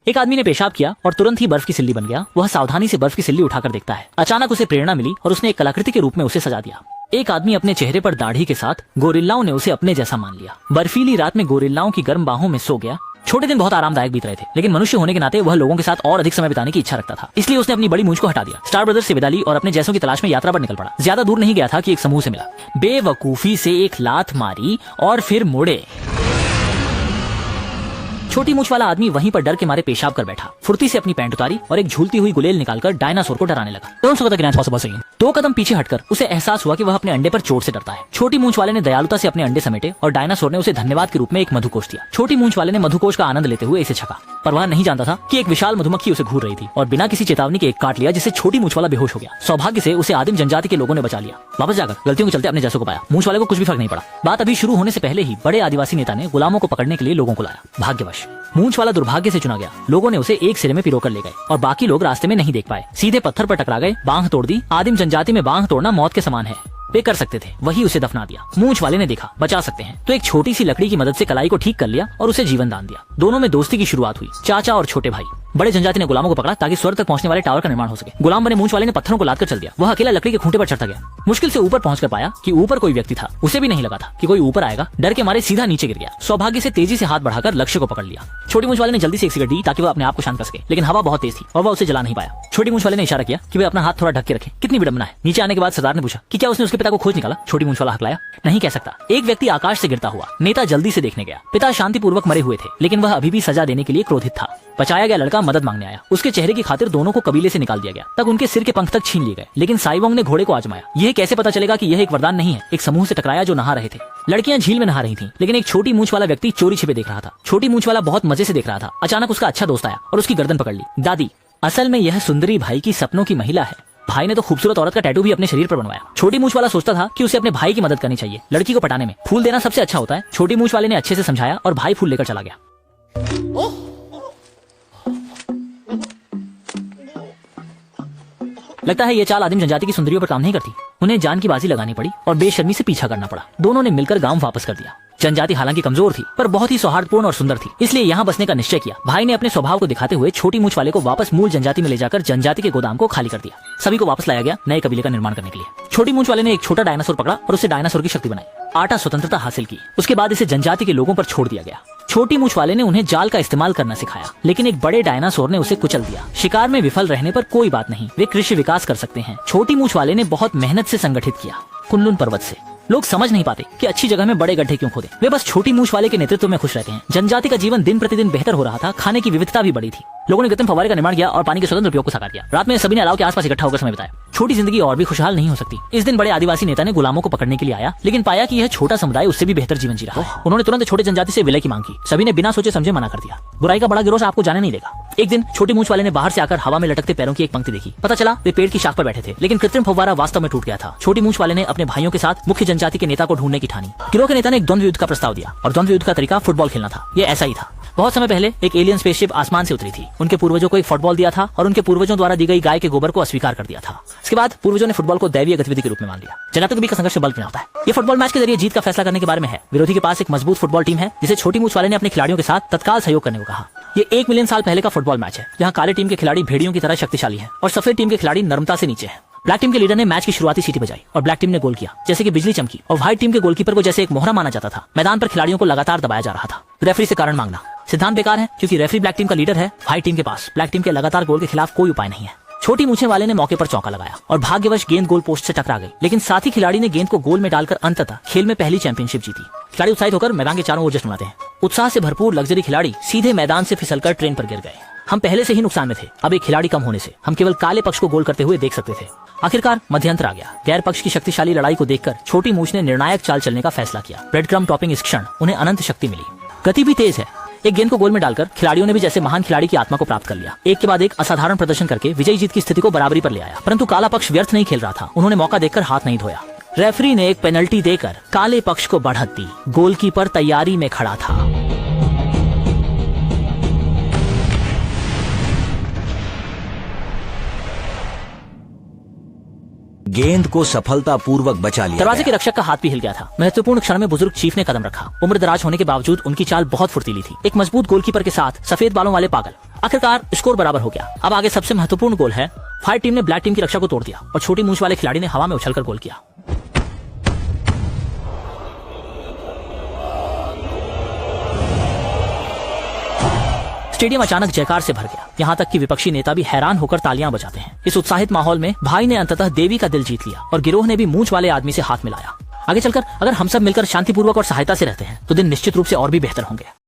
एक आदमी ने पेशाब किया और तुरंत ही बर्फ की सिल्ली बन गया। वह सावधानी से बर्फ की सिल्ली उठाकर देखता है। अचानक उसे प्रेरणा मिली और उसने एक कलाकृति के रूप में उसे सजा दिया। एक आदमी अपने चेहरे पर दाढ़ी के साथ, गोरिल्लाओं ने उसे अपने जैसा मान लिया। बर्फीली रात में गोरिल्लाओं की गर्म बाहों में सो गया। छोटे दिन बहुत आरामदायक बीत रहे थे, लेकिन मनुष्य होने के नाते वह लोगों के साथ और अधिक समय बिताने की इच्छा रखता था। इसलिए उसने अपनी बड़ी मूंछ को हटा दिया, स्टार ब्रदर्स से विदा ली और अपने जैसों की तलाश में यात्रा पर निकल पड़ा। ज्यादा दूर नहीं गया था कि एक समूह से मिला, बेवकूफी से एक लात मारी और फिर मुड़े। छोटी मूंछ वाला आदमी वहीं पर डर के मारे पेशाब कर बैठा। फुर्ती से अपनी पैंट उतारी और एक झूलती हुई गुलेल निकालकर डायनासोर को डराने लगा। 2 कदम पीछे हटकर उसे एहसास हुआ कि वह अपने अंडे पर चोट से डरता है। छोटी मूंछ वाले ने दयालुता से अपने अंडे समेटे और डायनासोर ने उसे धन्यवाद के रूप में एक मधुकोष दिया। छोटी मूंछ वाले ने मधुकोष का आनंद लेते हुए इसे छका, पर वह नहीं जानता था कि एक विशाल मधुमक्खी उसे घूर रही थी और बिना किसी चेतावनी के एक काट लिया, जिससे छोटी मूंछ वाला बेहोश हो गया। सौभाग्य से उसे आदिम जनजाति के लोगों ने बचा लिया। वापस जाकर गलतियों के चलते अपने जैसों को पाया। मूंछ वाले को कुछ भी फर्क नहीं पड़ा। बात अभी शुरू होने से पहले ही बड़े आदिवासी नेता ने गुलामों को पकड़ने के लिए लोगों को लाया। भाग्यवश मूंछ वाला दुर्भाग्य से चुना गया। लोगों ने उसे एक सिरे में पिरोकर ले गए और बाकी लोग रास्ते में नहीं देख पाए। सीधे पत्थर पर टकरा गए, बांह तोड़ दी। आदिम जनजाति में बांह तोड़ना मौत के समान है। वे कर सकते थे, वही उसे दफना दिया। मूंछ वाले ने देखा बचा सकते हैं, तो एक छोटी सी लकड़ी की मदद से कलाई को ठीक कर लिया और उसे जीवन दान दिया। दोनों में दोस्ती की शुरुआत हुई। चाचा और छोटे भाई। बड़े जनजाति ने गुलामों को पकड़ा ताकि स्वर्ग तक पहुंचने वाले टावर का निर्माण हो सके। गुलाम बने मूंछ वाले ने पत्थरों को लाद कर चल दिया। वह अकेला लकड़ी के खूंटे पर चढ़ता गया। मुश्किल से ऊपर पहुंचकर पाया कि ऊपर कोई व्यक्ति था। उसे भी नहीं लगा था कि कोई ऊपर आएगा। डर के मारे सीधा नीचे गिर गया। सौभाग्य से तेजी से हाथ बढ़ाकर लक्ष्य को पकड़ लिया। छोटी मूंछ वाले ने जल्दी से एक सिगरेट दी ताकि वह अपने आप को शांत कर सके, लेकिन हवा बहुत तेज थी और वह उसे जला नहीं पाया। छोटी मूंछ वाले ने इशारा किया कि वे अपना हाथ थोड़ा ढक के रखें। कितनी विडंबना है। नीचे आने के बाद सरदार ने पूछा कि क्या उसने उसके पिता को खोज निकाला। छोटी मूंछ वाला हकलाया, नहीं कह सकता। एक व्यक्ति आकाश से गिरता हुआ। नेता जल्दी से देखने गया। पिता शांतिपूर्वक मरे हुए थे, लेकिन वह अभी भी सजा देने के लिए क्रोधित था। बचाया गया लड़का मदद मांगने आया। उसके चेहरे की खातिर दोनों को कबीले से निकाल दिया गया। तब उनके सिर के पंख तक छीन लिए गए, लेकिन साइवोंग ने घोड़े को आजमाया। यह कैसे पता चलेगा कि यह एक वरदान नहीं है। एक समूह से टकराया जो नहा रहे थे। लड़कियां झील में नहा रही थीं, लेकिन एक छोटी मूंछ वाला व्यक्ति चोरी छिपे देख रहा था। छोटी मूंछ वाला बहुत मजे से देख रहा था। अचानक उसका अच्छा दोस्त आया और उसकी गर्दन पकड़ ली। दादी, असल में यह सुंदरी भाई की सपनों की महिला है। भाई ने तो खूबसूरत औरत का टैटू भी अपने शरीर पर बनवाया। छोटी मूंछ वाला सोचता था कि उसे अपने भाई की मदद करनी चाहिए। लड़की को पटाने में फूल देना सबसे अच्छा होता है। छोटी मूंछ वाले ने अच्छे से समझाया और भाई फूल लेकर चला गया। लगता है ये चाल आदिम जनजाति की सुंदरियों पर काम नहीं करती। उन्हें जान की बाजी लगानी पड़ी और बेशर्मी से पीछा करना पड़ा। दोनों ने मिलकर गांव वापस कर दिया। जनजाति हालांकि कमजोर थी, पर बहुत ही सौहार्दपूर्ण और सुंदर थी, इसलिए यहाँ बसने का निश्चय किया। भाई ने अपने स्वभाव को दिखाते हुए छोटी मूंछ वाले को वापस मूल जनजाति में ले जाकर जनजाति के गोदाम को खाली कर दिया। सभी को वापस लाया गया नए कबीले का निर्माण करने के लिए। छोटी मूंछ वाले ने एक छोटा डायनासोर पकड़ा और उससे डायनासोर की शक्ति बनाई। आटा स्वतंत्रता हासिल की। उसके बाद इसे जनजाति के लोगों पर छोड़ दिया गया। छोटी मूंछ वाले ने उन्हें जाल का इस्तेमाल करना सिखाया, लेकिन एक बड़े डायनासोर ने उसे कुचल दिया। शिकार में विफल रहने पर कोई बात नहीं, वे कृषि विकास कर सकते हैं। छोटी मूंछ वाले ने बहुत मेहनत से संगठित किया। कुनलुन पर्वत से लोग समझ नहीं पाते कि अच्छी जगह में बड़े गड्ढे क्यों खोदे। वे बस छोटी मूंछ वाले के नेतृत्व में खुश रहते हैं। जनजाति का जीवन दिन प्रतिदिन बेहतर हो रहा था। खाने की विविधता भी बढ़ी थी। लोगों ने कृत्रिम फव्वारे का निर्माण किया और पानी के स्वतंत्र उपयोग को साकार किया। रात में सभी ने अलाव के आसपास इकट्ठा होकर समय बिताया। छोटी जिंदगी और भी खुशहाल नहीं हो सकती। इस दिन बड़े आदिवासी नेता ने गुलामों को पकड़ने के लिए आया, लेकिन पाया कि यह छोटा समुदाय उससे भी बेहतर जीवन जी रहा है। उन्होंने तुरंत छोटे जनजाति से विलय की मांग की। सभी ने बिना सोचे समझे मना कर दिया। बुराई का बड़ा गिरोह आपको जाने नहीं देगा। एक दिन छोटी मूंछ वाले ने बाहर से आकर हवा में लटकते पैरों की एक पंक्ति देखी। पता चला वे पेड़ की शाख पर बैठे थे, लेकिन कृत्रिम फव्वारा वास्तव में टूट गया था। छोटी मूंछ वाले ने अपने भाइयों के साथ मुख्य जनजाति के नेता को ढूंढने की ठानी। गिरोह के नेता ने एक द्वंद्व युद्ध का प्रस्ताव दिया और द्वंद्व युद्ध का तरीका फुटबॉल खेलना था। ये ऐसा ही था। बहुत समय पहले एक एलियन स्पेसशिप आसमान से उतरी थी। उनके पूर्वजों को एक फुटबॉल दिया था और उनके पूर्वजों द्वारा दी गई गाय के गोबर को अस्वीकार कर दिया था। इसके बाद पूर्वजों ने फुटबॉल को दैवीय गतिविधि के रूप में मान लिया। जनजातियों के बीच का संघर्ष बल में होता है। ये फुटबॉल मैच के जरिए जीत का फैसला करने के बारे में है। विरोधी के पास एक मजबूत फुटबॉल टीम है, जिसे छोटी मूंछ वाले ने अपने खिलाड़ियों के साथ तत्काल सहयोग करने को कहा। ये 1 मिलियन साल पहले का फुटबॉल मैच है, जहाँ काले टीम के खिलाड़ी भेड़ियों की तरह शक्तिशाली है और सफेद टीम के खिलाड़ी नर्मता से नीचे है। ब्लैक टीम के लीडर ने मैच की शुरुआती सीटी बजाई और ब्लैक टीम ने गोल किया जैसे कि बिजली चमकी, और व्हाइट टीम के गोलकीपर को जैसे एक मोहरा माना जाता था। मैदान पर खिलाड़ियों को लगातार दबाया जा रहा था। रेफरी से कारण मांगना सिद्धांत बेकार है, क्योंकि रेफरी ब्लैक टीम का लीडर है। व्हाइट टीम के पास ब्लैक टीम के लगातार गोल के खिलाफ कोई उपाय नहीं है। छोटी मूंछें वाले ने मौके पर चौका लगाया और भाग्यवश गेंद गोल पोस्ट से टकरा गई, लेकिन साथी खिलाड़ी ने गेंद को गोल में डालकर अंततः खेल में पहली चैंपियनशिप जीती। खिलाड़ी उत्साहित होकर मैदान के चारों ओर जश्न मनाते हैं। उत्साह से भरपूर लग्जरी खिलाड़ी सीधे मैदान से फिसलकर ट्रेन पर गिर गए। हम पहले से ही नुकसान में थे। अब एक खिलाड़ी कम होने से हम केवल काले पक्ष को गोल करते हुए देख सकते थे। आखिरकार मध्यंतर आ गया। गैर पक्ष की शक्तिशाली लड़ाई को देखकर छोटी मूंछ ने निर्णायक चाल चलने का फैसला किया। ब्रेड क्रम्ब टॉपिंग इस क्षण उन्हें अनंत शक्ति मिली। गति भी तेज है। एक गेंद को गोल में डालकर खिलाड़ियों ने भी जैसे महान खिलाड़ी की आत्मा को प्राप्त कर लिया। एक के बाद एक असाधारण प्रदर्शन करके विजयी जीत की स्थिति को बराबरी पर ले आया। परंतु काला पक्ष व्यर्थ नहीं खेल रहा था। उन्होंने मौका देखकर हाथ नहीं धोया। रेफरी ने एक पेनल्टी देकर काले पक्ष को बढ़त दी। गोलकीपर तैयारी में खड़ा था। गेंद को सफलतापूर्वक बचा लिया। दरवाजे के रक्षक का हाथ भी हिल गया था। महत्वपूर्ण क्षण में बुजुर्ग चीफ ने कदम रखा। उम्र दराज होने के बावजूद उनकी चाल बहुत फुर्तीली थी। एक मजबूत गोलकीपर के साथ सफेद बालों वाले पागल आखिरकार स्कोर बराबर हो गया। अब आगे सबसे महत्वपूर्ण गोल है। व्हाइट टीम ने ब्लैक टीम की रक्षा को तोड़ दिया और छोटी मूंछ वाले खिलाड़ी ने हवा में उछलकर गोल किया। स्टेडियम अचानक जयकार से भर गया, यहाँ तक कि विपक्षी नेता भी हैरान होकर तालियां बजाते हैं। इस उत्साहित माहौल में भाई ने अंततः देवी का दिल जीत लिया और गिरोह ने भी मूंछ वाले आदमी से हाथ मिलाया। आगे चलकर अगर हम सब मिलकर शांतिपूर्वक और सहायता से रहते हैं तो दिन निश्चित रूप से और भी बेहतर होंगे।